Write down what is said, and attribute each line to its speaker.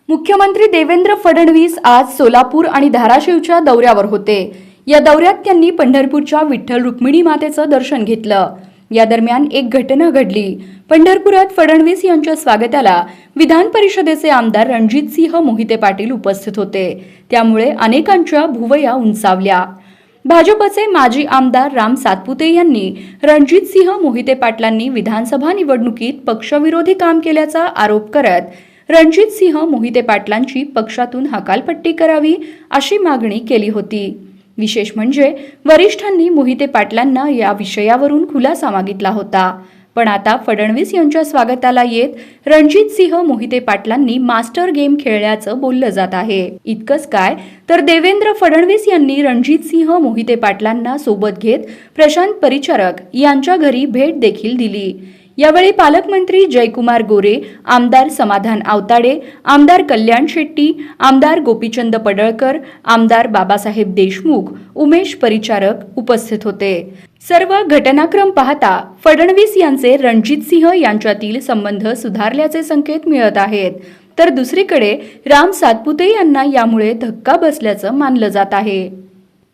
Speaker 1: मुख्यमंत्री देवेंद्र फडणवीस आज सोलापूर आणि धाराशिवच्या दौऱ्यावर होते। या दौऱ्यात त्यांनी पंढरपूरच्या विठ्ठल रुक्मिणी मातेचं दर्शन घेतलं। या दरम्यान एक घटना घडली। पंढरपुरात फडणवीस यांच्या स्वागताला विधान परिषदेचे आमदार रणजितसिंह मोहिते पाटील उपस्थित होते, त्यामुळे अनेकांच्या भुवया उंचावल्या। भाजपचे माजी आमदार राम सातपुते यांनी रणजितसिंह मोहिते पाटलांनी विधानसभा निवडणुकीत पक्षविरोधी काम केल्याचा आरोप करत रणजितसिंह मोहिते पाटलांची पक्षातून हकालपट्टी करावी अशी मागणी केली होती। विशेष म्हणजे वरिष्ठांनी मोहिते पाटलांना या विषयावरून खुलासा मागितला होता, पण आता फडणवीस यांच्या स्वागताला येत रणजितसिंह मोहिते पाटलांनी मास्टर गेम खेळल्याचं बोललं जात आहे। इतकंच काय तर देवेंद्र फडणवीस यांनी रणजितसिंह मोहिते पाटलांना सोबत घेत प्रशांत परिचारक यांच्या घरी भेट देखील दिली। यावेळी पालकमंत्री जयकुमार गोरे, आमदार समाधान आवताडे, आमदार कल्याण शेट्टी, आमदार गोपीचंद पडळकर, आमदार बाबासाहेब देशमुख, उमेश परिचारक उपस्थित होते। सर्व घटनाक्रम पाहता फडणवीस यांचे रणजितसिंह यांच्यातील संबंध सुधारल्याचे संकेत मिळत आहेत, तर दुसरीकडे राम सातपुते यांना यामुळे धक्का बसल्याचं मानलं जात आहे।